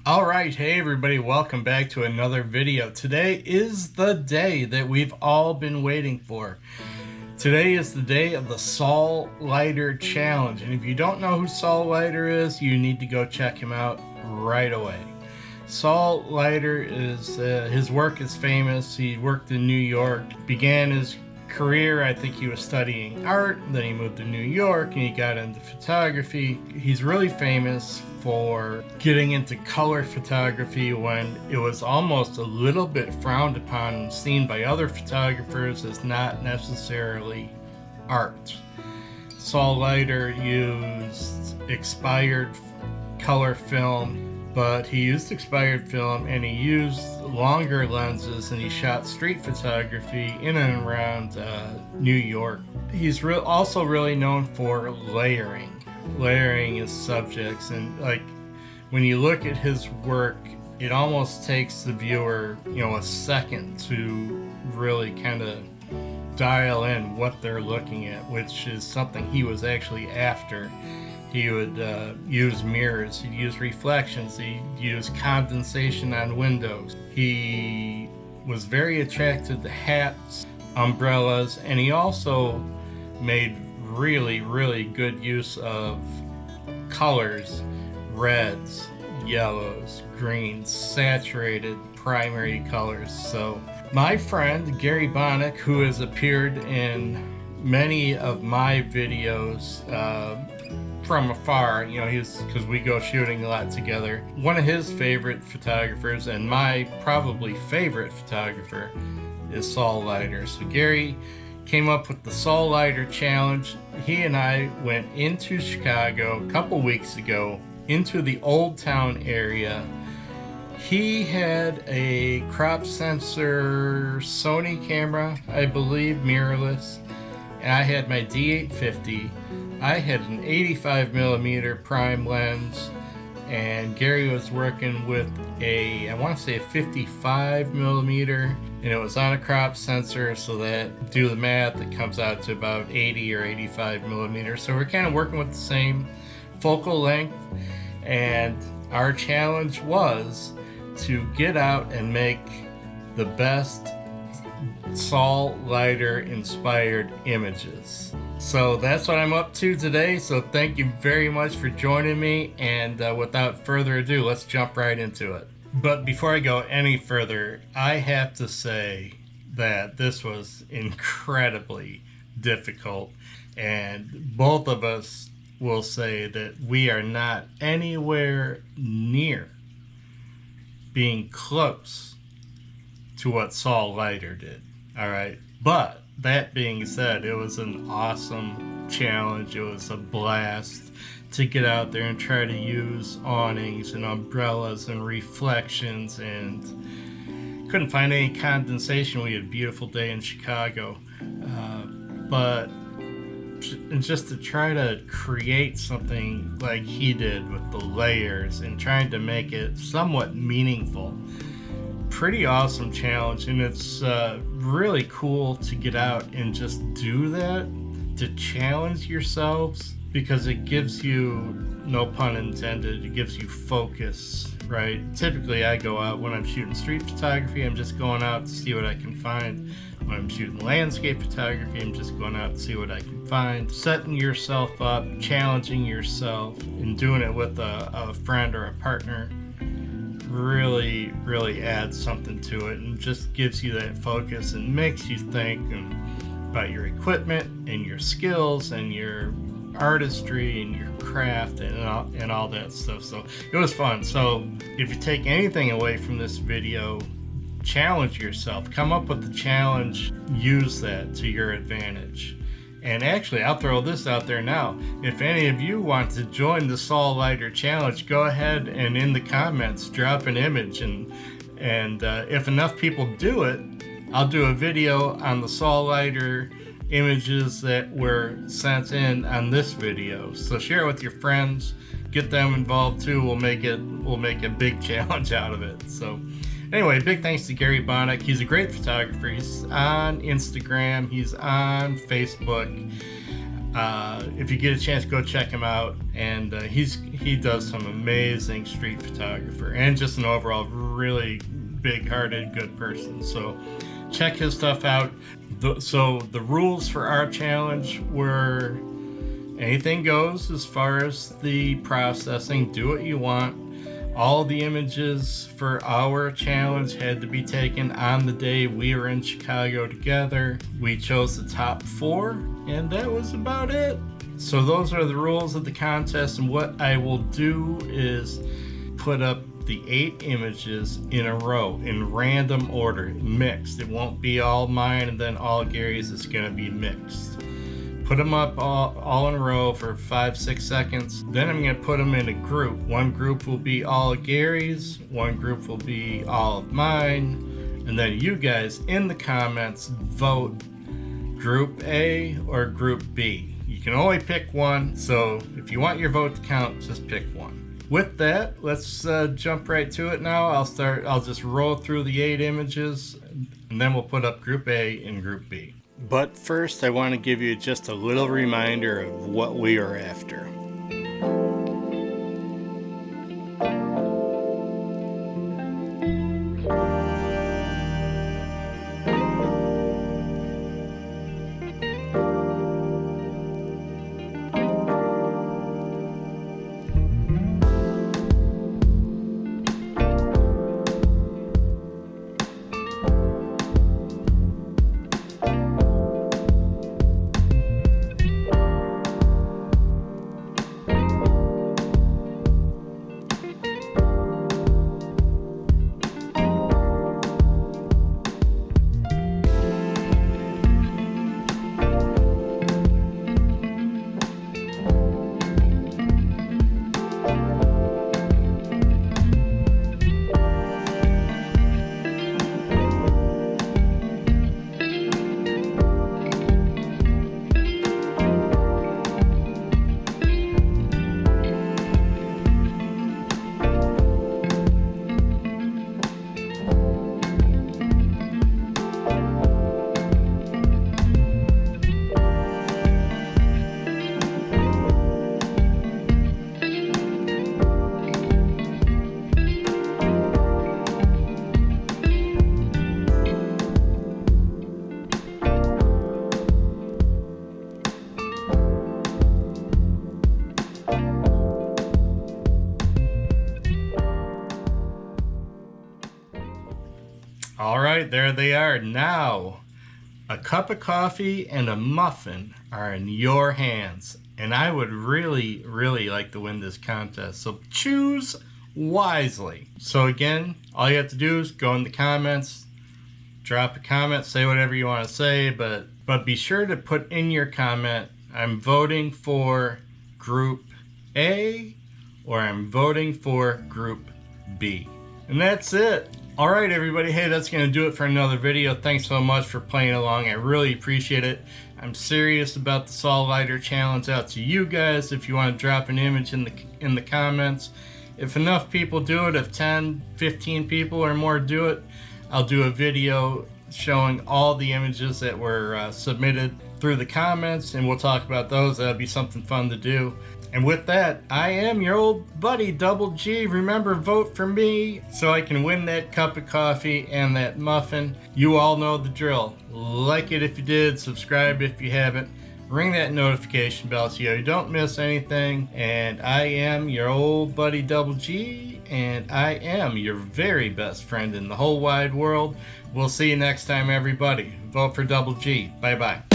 Alright, hey everybody, welcome back to another video. Today is the day that we've all been waiting for. Today is the day of the Saul Leiter challenge, and if you don't know who Saul Leiter is, you need to go check him out right away. Saul Leiter is, his work is famous. He worked in New York, began his career, I think he was studying art, then he moved to New York and he got into photography. He's really famous for getting into color photography when it was almost a little bit frowned upon and seen by other photographers as not necessarily art. Saul Leiter used expired color film, but he used expired film and he used longer lenses, and he shot street photography in and around New York. He's also really known for layering his subjects, and like when you look at his work, it almost takes the viewer, a second to really kind of dial in what they're looking at, which is something he was actually after. He would use mirrors, he'd use reflections, he'd use condensation on windows. He was very attracted to hats, umbrellas, and he also made really good use of colors, reds, yellows, greens, saturated primary colors. So my friend Gary Bahnick, who has appeared in many of my videos from afar, because we go shooting a lot together. One of his favorite photographers, and my probably favorite photographer, is Saul Leiter. So Gary came up with the Saul Leiter challenge. He and I went into Chicago a couple weeks ago, into the Old Town area. He had a crop sensor Sony camera, I believe, mirrorless, and I had my D850. I had an 85mm prime lens, and Gary was working with I want to say a 55mm, and it was on a crop sensor, so that, do the math, it comes out to about 80 or 85mm. So we're kind of working with the same focal length, and our challenge was to get out and make the best Saul Leiter inspired images. So that's what I'm up to today. So thank you very much for joining me, and without further ado, let's jump right into it. But before I go any further, I have to say that this was incredibly difficult, and both of us will say that we are not anywhere near being close to what Saul Leiter did. All right, but that being said, it was an awesome challenge. It was a blast to get out there and try to use awnings and umbrellas and reflections, and couldn't find any condensation. We had a beautiful day in Chicago, but just to try to create something like he did with the layers and trying to make it somewhat meaningful. Pretty awesome challenge, and it's really cool to get out and just do that, to challenge yourselves, because it gives you, no pun intended, it gives you focus, right? Typically I go out when I'm shooting street photography, I'm just going out to see what I can find. When I'm shooting landscape photography, I'm just going out to see what I can find. Setting yourself up, challenging yourself, and doing it with a friend or a partner really adds something to it, and just gives you that focus and makes you think about your equipment and your skills and your artistry and your craft and all that stuff. So it was fun. So if you take anything away from this video, challenge yourself, come up with the challenge, use that to your advantage. And actually, I'll throw this out there now. If any of you want to join the Saul Leiter challenge, go ahead and in the comments drop an image, and if enough people do it, I'll do a video on the Saul Leiter images that were sent in on this video. So share it with your friends, get them involved too. We'll make a big challenge out of it. So anyway, big thanks to Gary Bahnick. He's a great photographer. He's on Instagram, he's on Facebook. If you get a chance, go check him out. And he does some amazing street photographer and just an overall really big-hearted, good person. So check his stuff out. So the rules for our challenge were anything goes as far as the processing. Do what you want. All the images for our challenge had to be taken on the day we were in Chicago together. We chose the top 4, and that was about it. So those are the rules of the contest, and what I will do is put up the 8 images in a row in random order, mixed. It won't be all mine and then all Gary's. It's going to be mixed. Put them up all in a row for 5-6 seconds. Then I'm going to put them in a group. One group will be all of Gary's, one group will be all of mine, and then you guys in the comments vote group A or group B. You can only pick one, so if you want your vote to count, just pick one. With that, let's jump right to it now. I'll just roll through the 8 images, and then we'll put up group A and group B. But first, I want to give you just a little reminder of what we are after. All right, there they are. Now, a cup of coffee and a muffin are in your hands. And I would really, really like to win this contest. So choose wisely. So again, all you have to do is go in the comments, drop a comment, say whatever you want to say, but be sure to put in your comment, I'm voting for group A or I'm voting for group B. And that's it. All right, everybody. Hey, that's going to do it for another video. Thanks so much for playing along. I really appreciate it. I'm serious about the Saul Leiter challenge out to you guys. If you want to drop an image in the comments, if enough people do it, if 10, 15 people or more do it, I'll do a video showing all the images that were submitted through the comments, and we'll talk about those. That'll be something fun to do. And with that, I am your old buddy, Double G. Remember, vote for me so I can win that cup of coffee and that muffin. You all know the drill. Like it if you did, subscribe if you haven't. Ring that notification bell so you don't miss anything. And I am your old buddy, Double G, and I am your very best friend in the whole wide world. We'll see you next time, everybody. Vote for Double G. Bye-bye.